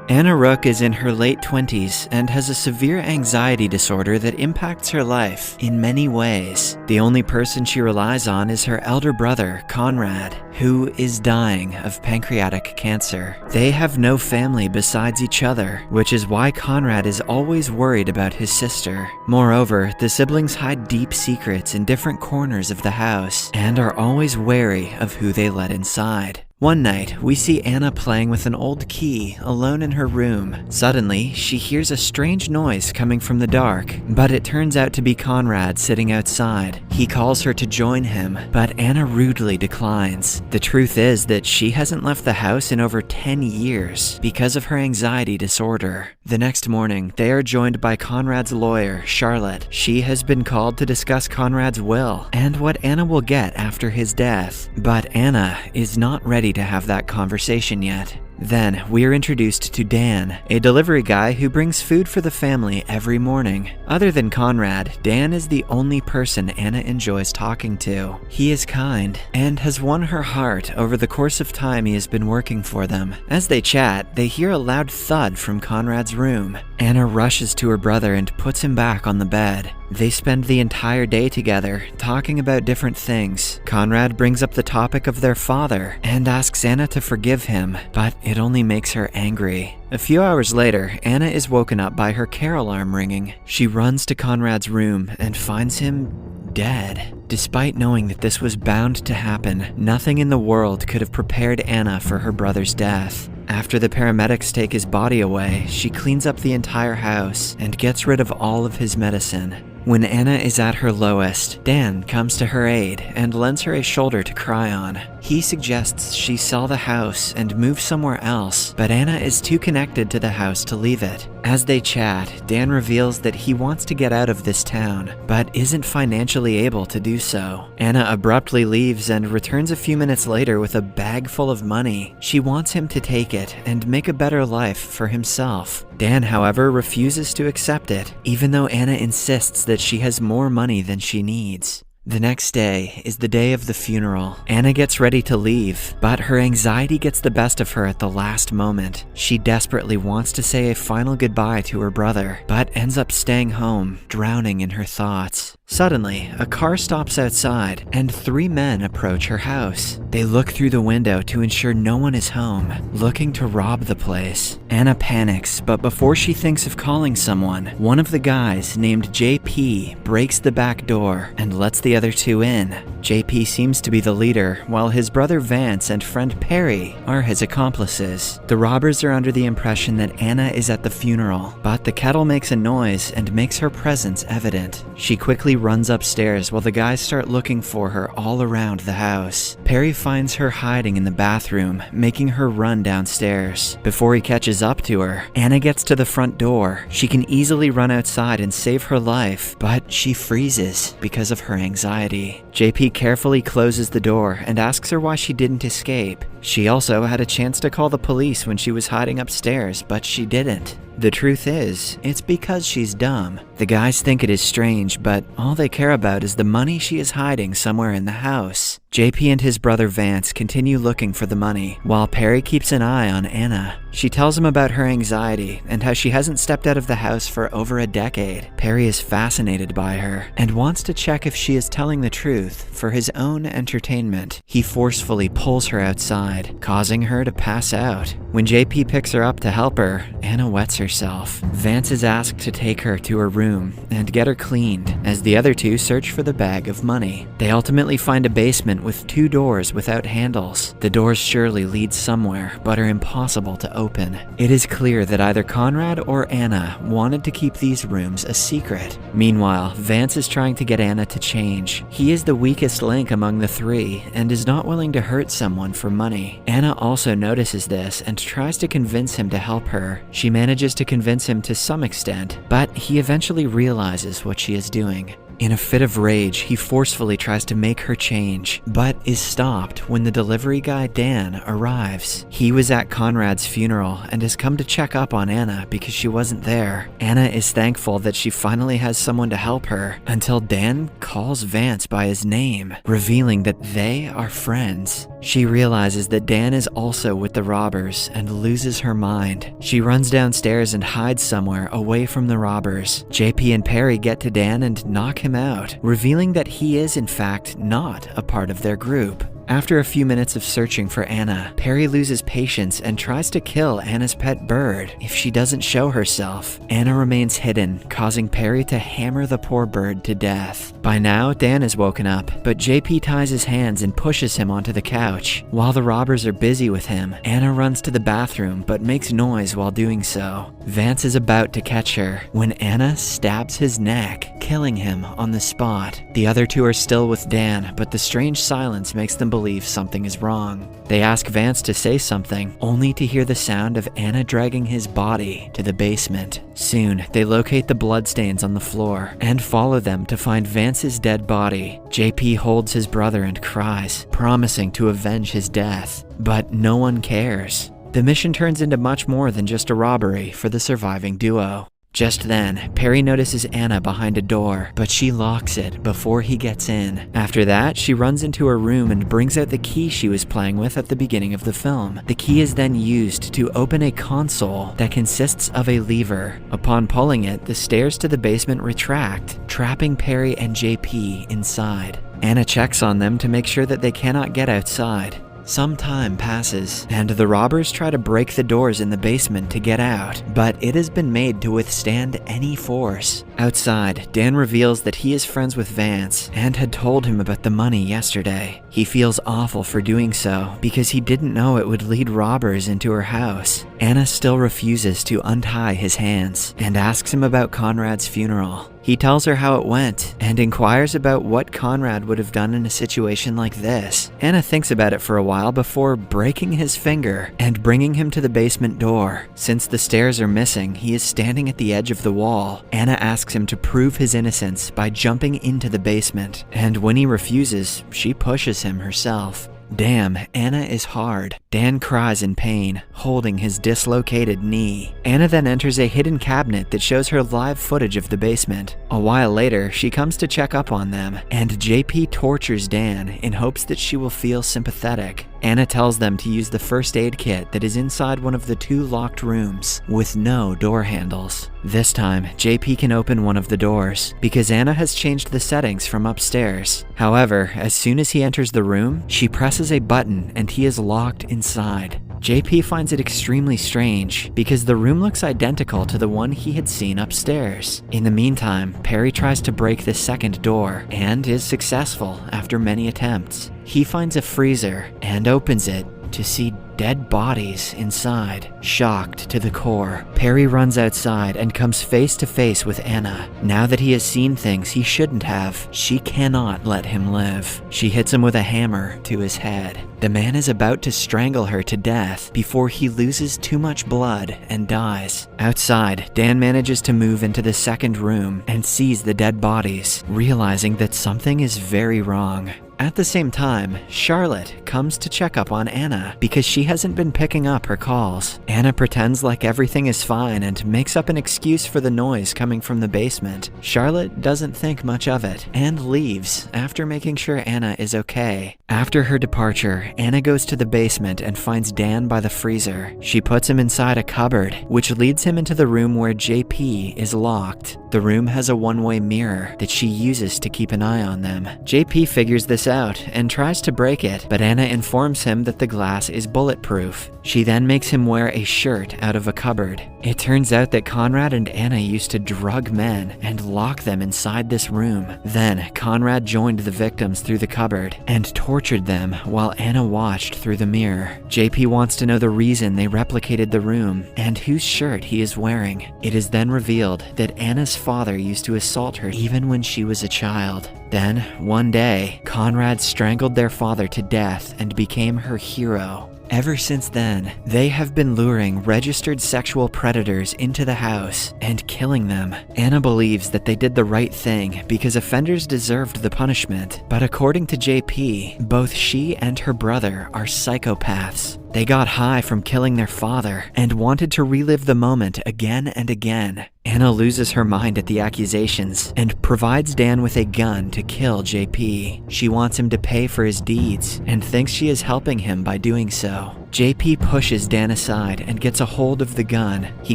Anna Rook is in her late 20s and has a severe anxiety disorder that impacts her life in many ways. The only person she relies on is her elder brother, Conrad, who is dying of pancreatic cancer. They have no family besides each other, which is why Conrad is always worried about his sister. Moreover, the siblings hide deep secrets in different corners of the house and are always wary of who they let inside. One night, we see Anna playing with an old key alone in her room. Suddenly, she hears a strange noise coming from the dark, but it turns out to be Conrad sitting outside. He calls her to join him, but Anna rudely declines. The truth is that she hasn't left the house in over 10 years because of her anxiety disorder. The next morning, they are joined by Conrad's lawyer, Charlotte. She has been called to discuss Conrad's will and what Anna will get after his death. But Anna is not ready to have that conversation yet. Then, we are introduced to Dan, a delivery guy who brings food for the family every morning. Other than Conrad, Dan is the only person Anna enjoys talking to. He is kind and has won her heart over the course of time he has been working for them. As they chat, they hear a loud thud from Conrad's room. Anna rushes to her brother and puts him back on the bed. They spend the entire day together, talking about different things. Conrad brings up the topic of their father and asks Anna to forgive him, but it only makes her angry. A few hours later, Anna is woken up by her care alarm ringing. She runs to Conrad's room and finds him dead. Despite knowing that this was bound to happen, nothing in the world could have prepared Anna for her brother's death. After the paramedics take his body away, she cleans up the entire house and gets rid of all of his medicine. When Anna is at her lowest, Dan comes to her aid and lends her a shoulder to cry on. He suggests she sell the house and move somewhere else, but Anna is too connected to the house to leave it. As they chat, Dan reveals that he wants to get out of this town, but isn't financially able to do so. Anna abruptly leaves and returns a few minutes later with a bag full of money. She wants him to take it and make a better life for himself. Dan, however, refuses to accept it, even though Anna insists that she has more money than she needs. The next day is the day of the funeral. Anna gets ready to leave, but her anxiety gets the best of her at the last moment. She desperately wants to say a final goodbye to her brother, but ends up staying home, drowning in her thoughts. Suddenly, a car stops outside, and 3 men approach her house. They look through the window to ensure no one is home, looking to rob the place. Anna panics, but before she thinks of calling someone, one of the guys, named JP, breaks the back door and lets the other 2 in. JP seems to be the leader, while his brother Vance and friend Perry are his accomplices. The robbers are under the impression that Anna is at the funeral, but the kettle makes a noise and makes her presence evident. She quickly runs upstairs while the guys start looking for her all around the house. Perry finds her hiding in the bathroom, making her run downstairs. Before he catches up to her, Anna gets to the front door. She can easily run outside and save her life, but she freezes because of her anxiety. JP carefully closes the door and asks her why she didn't escape. She also had a chance to call the police when she was hiding upstairs, but she didn't. The truth is, it's because she's dumb. The guys think it is strange, but all they care about is the money she is hiding somewhere in the house. JP and his brother Vance continue looking for the money, while Perry keeps an eye on Anna. She tells him about her anxiety and how she hasn't stepped out of the house for over a decade. Perry is fascinated by her and wants to check if she is telling the truth for his own entertainment. He forcefully pulls her outside, causing her to pass out. When JP picks her up to help her, Anna wets herself. Vance is asked to take her to her room and get her cleaned, as the other 2 search for the bag of money. They ultimately find a basement with 2 doors without handles. The doors surely lead somewhere, but are impossible to open. It is clear that either Conrad or Anna wanted to keep these rooms a secret. Meanwhile, Vance is trying to get Anna to change. He is the weakest link among the 3 and is not willing to hurt someone for money. Anna also notices this and tries to convince him to help her. She manages to convince him to some extent, but he eventually realizes what she is doing. In a fit of rage, he forcefully tries to make her change, but is stopped when the delivery guy Dan arrives. He was at Conrad's funeral and has come to check up on Anna because she wasn't there. Anna is thankful that she finally has someone to help her, until Dan calls Vance by his name, revealing that they are friends. She realizes that Dan is also with the robbers and loses her mind. She runs downstairs and hides somewhere away from the robbers. JP and Perry get to Dan and knock him out, revealing that he is in fact not a part of their group. After a few minutes of searching for Anna, Perry loses patience and tries to kill Anna's pet bird if she doesn't show herself. Anna remains hidden, causing Perry to hammer the poor bird to death. By now, Dan is woken up, but JP ties his hands and pushes him onto the couch. While the robbers are busy with him, Anna runs to the bathroom but makes noise while doing so. Vance is about to catch her when Anna stabs his neck, killing him on the spot. The other two are still with Dan, but the strange silence makes them believe something is wrong. They ask Vance to say something, only to hear the sound of Anna dragging his body to the basement. Soon, they locate the bloodstains on the floor and follow them to find Vance's dead body. JP holds his brother and cries, promising to avenge his death. But no one cares. The mission turns into much more than just a robbery for the surviving duo. Just then, Perry notices Anna behind a door, but she locks it before he gets in. After that, she runs into her room and brings out the key she was playing with at the beginning of the film. The key is then used to open a console that consists of a lever. Upon pulling it, the stairs to the basement retract, trapping Perry and JP inside. Anna checks on them to make sure that they cannot get outside. Some time passes, and the robbers try to break the doors in the basement to get out, but it has been made to withstand any force. Outside, Dan reveals that he is friends with Vance and had told him about the money yesterday. He feels awful for doing so because he didn't know it would lead robbers into her house. Anna still refuses to untie his hands and asks him about Conrad's funeral. He tells her how it went and inquires about what Conrad would have done in a situation like this. Anna thinks about it for a while before breaking his finger and bringing him to the basement door. Since the stairs are missing, he is standing at the edge of the wall. Anna asks him to prove his innocence by jumping into the basement, and when he refuses, she pushes him herself. Damn, Anna is hard. Dan cries in pain, holding his dislocated knee. Anna then enters a hidden cabinet that shows her live footage of the basement. A while later, she comes to check up on them, and JP tortures Dan in hopes that she will feel sympathetic. Anna tells them to use the first aid kit that is inside one of the two locked rooms with no door handles. This time, JP can open one of the doors because Anna has changed the settings from upstairs. However, as soon as he enters the room, she presses a button and he is locked inside. JP finds it extremely strange because the room looks identical to the one he had seen upstairs. In the meantime, Perry tries to break the second door and is successful after many attempts. He finds a freezer and opens it to see dead bodies inside. Shocked to the core, Perry runs outside and comes face to face with Anna. Now that he has seen things he shouldn't have, she cannot let him live. She hits him with a hammer to his head. The man is about to strangle her to death before he loses too much blood and dies. Outside, Dan manages to move into the second room and sees the dead bodies, realizing that something is very wrong. At the same time, Charlotte comes to check up on Anna because she hasn't been picking up her calls. Anna pretends like everything is fine and makes up an excuse for the noise coming from the basement. Charlotte doesn't think much of it and leaves after making sure Anna is okay. After her departure, Anna goes to the basement and finds Dan by the freezer. She puts him inside a cupboard, which leads him into the room where JP is locked. The room has a one-way mirror that she uses to keep an eye on them. JP figures this out and tries to break it, but Anna informs him that the glass is bulletproof. She then makes him wear a shirt out of a cupboard. It turns out that Conrad and Anna used to drug men and lock them inside this room. Then, Conrad joined the victims through the cupboard and tortured them while Anna watched through the mirror. JP wants to know the reason they replicated the room and whose shirt he is wearing. It is then revealed that Anna's father used to assault her even when she was a child. Then, one day, Conrad strangled their father to death and became her hero. Ever since then, they have been luring registered sexual predators into the house and killing them. Anna believes that they did the right thing because offenders deserved the punishment, but according to JP, both she and her brother are psychopaths. They got high from killing their father and wanted to relive the moment again and again. Anna loses her mind at the accusations and provides Dan with a gun to kill JP. She wants him to pay for his deeds and thinks she is helping him by doing so. JP pushes Dan aside and gets a hold of the gun. He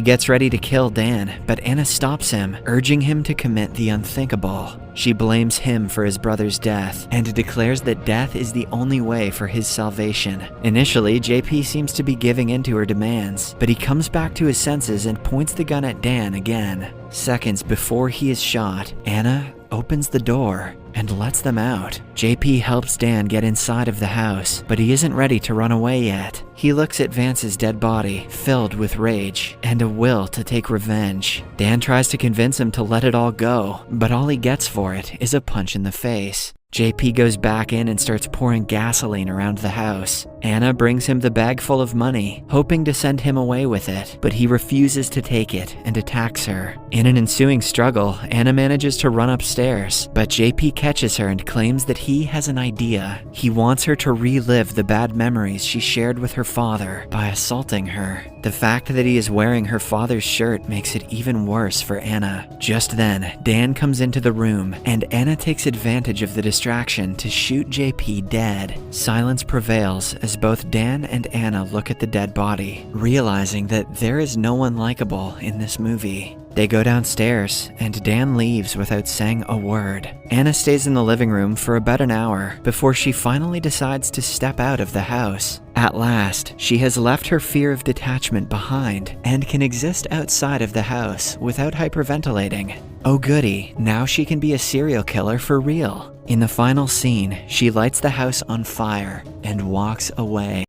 gets ready to kill Dan, but Anna stops him, urging him to commit the unthinkable. She blames him for his brother's death and declares that death is the only way for his salvation. Initially, JP seems to be giving in to her demands, but he comes back to his senses and points the gun at Dan again. Seconds before he is shot, Anna opens the door and lets them out. JP helps Dan get inside of the house, but he isn't ready to run away yet. He looks at Vance's dead body, filled with rage and a will to take revenge. Dan tries to convince him to let it all go, but all he gets for it is a punch in the face. JP goes back in and starts pouring gasoline around the house. Anna brings him the bag full of money, hoping to send him away with it, but he refuses to take it and attacks her. In an ensuing struggle, Anna manages to run upstairs, but JP catches her and claims that he has an idea. He wants her to relive the bad memories she shared with her father by assaulting her. The fact that he is wearing her father's shirt makes it even worse for Anna. Just then, Dan comes into the room, and Anna takes advantage of the distraction to shoot JP dead. Silence prevails as both Dan and Anna look at the dead body, realizing that there is no one likable in this movie. They go downstairs, and Dan leaves without saying a word. Anna stays in the living room for about an hour before she finally decides to step out of the house. At last, she has left her fear of detachment behind and can exist outside of the house without hyperventilating. Oh goody, now she can be a serial killer for real. In the final scene, she lights the house on fire and walks away.